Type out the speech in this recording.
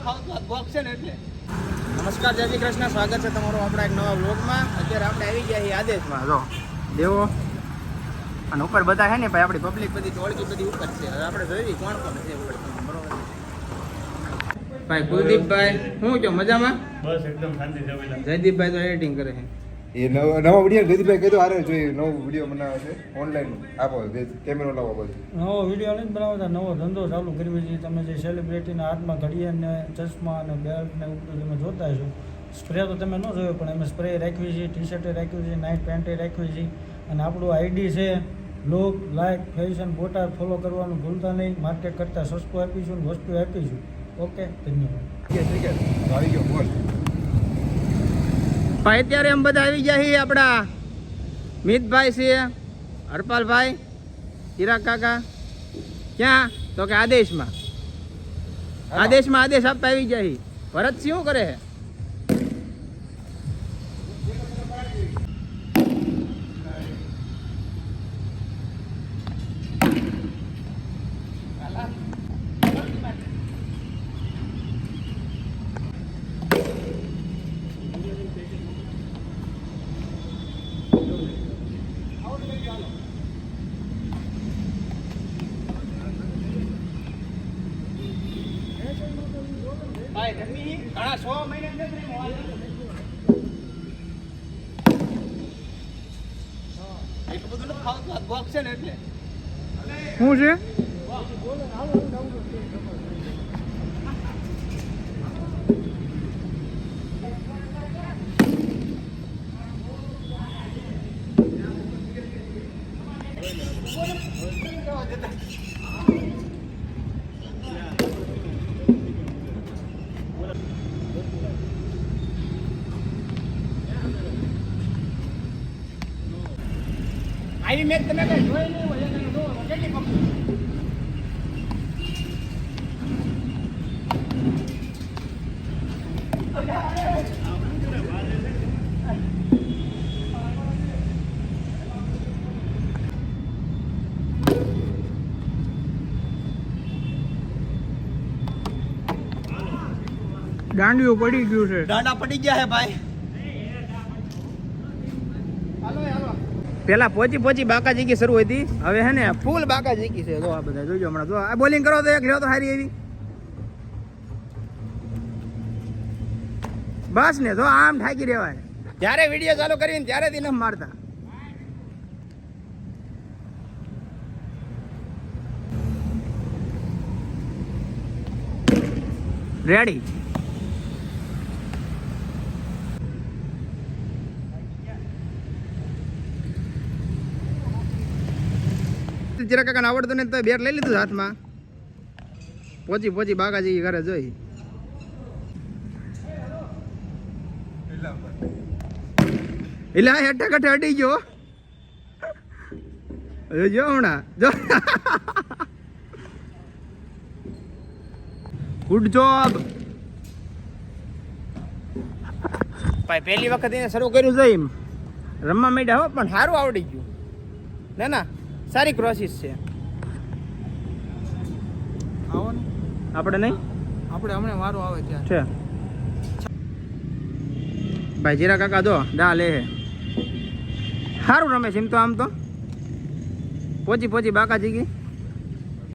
નમસ્કાર, જય શ્રી કૃષ્ણ. સ્વાગત છે તમારું આપણા એક નવા વ્લોગમાં. અત્યારે આપણે આવી ગયા છીએ આદેશમાં. જો દેવો અને ઉપર બધા છે ને ભાઈ, આપણી પબ્લિક બધી ટોળકી બધી ઉપર છે. હવે આપણે જોઈએ કોણ કોણ છે ઉપર. બરોબર ભાઈ કુલદીપભાઈ, શું છો મજામાં? બસ એકદમ શાંતિ છે. જયદીપભાઈ તો એડિટિંગ કરે છે. એ નવા વિડીયો જયદીપભાઈ કીધું હારે જોઈએ નવો વિડીયો બનાવે છે ઓનલાઈન આપો કેમેરો લાવો બધું નવો વિડીયો નથી બનાવતા, નવો ધંધો ચાલુ કરવી છે. તમે જે સેલિબ્રિટીના હાથમાં ઘડિયાળ ને ચશ્મા અને બેલ્ટ ને એવું તમે જોતા હશો. સ્પ્રે તો તમે ન જોયો, પણ એમાં સ્પ્રે રાખવી છે, ટી શર્ટે રાખવી છે, નાઇટ પેન્ટે રાખવી છે. અને આપણું આઈડી છે લોક લાઇક ફેશન ફોટા ફોલો કરવાનું ભૂલતા નહીં. માર્કેટ કરતાં સસ્તું આપીશું ને વસ્તુ આપીશું. ઓકે, ધન્યવાદ. આવી ગયો બોલ ભાઈ અત્યારે એમ બધા આવી ગયા છીએ. આપણા મિતભાઈ છે, હરપાલભાઈ, ચિરાગ કાકા. ક્યાં? તો કે આદેશમાં. આદેશમાં આદેશ આપવા આવી ગયા છીએ. ભરત શું કરે છે? ઘણા 6 મહિને એટલું બધું નથી ખાવતું. બોક્સ છે ને એટલે શું છે? આવી મેચ તમે કઈ જોઈ નહીં હોય, કેટલી પબ્લિક. દાંડિયું પડી ગયું છે. દાંડા પડી ગયા છે ભાઈ. પેલા પોચી બાકાજીકી શરૂ હતી, હવે હે ને ફૂલ બાકાજીકી છે. જો આ બધા જોઈજો હમણાં. જો આ બોલિંગ કરો તો એક લ્યો તો સારી એવી. બસ ને જો આમ ઠાકી રહેવાય. જ્યારે વિડીયો ચાલુ કરીને ત્યારે થી ન મારતા. રેડી. ચિરાગ કાકાને આવડતું ને તો બેર લઈ લીધું હાથમાં. પોચી બાકાજી ઘરે જોઈ. એટલે આ હેઠે કઠે અડી ગયો. જો હમણાં જો ગુડ જોબ ભાઈ. પહેલી વખત એને શરૂ કર્યું છે એમ રમવા માંડ્યા હો, પણ સારું આવડી ગયું. ના સારી પ્રોસેસ છે. આવો ને આપણે નહીં, આપણે હમણાં વારો આવે ત્યાં છે ભાઈ. જીરા કાકા જો દા લે સારું રમે છે એમ તો. આમ તો પોચી બાકાજી ગઈ.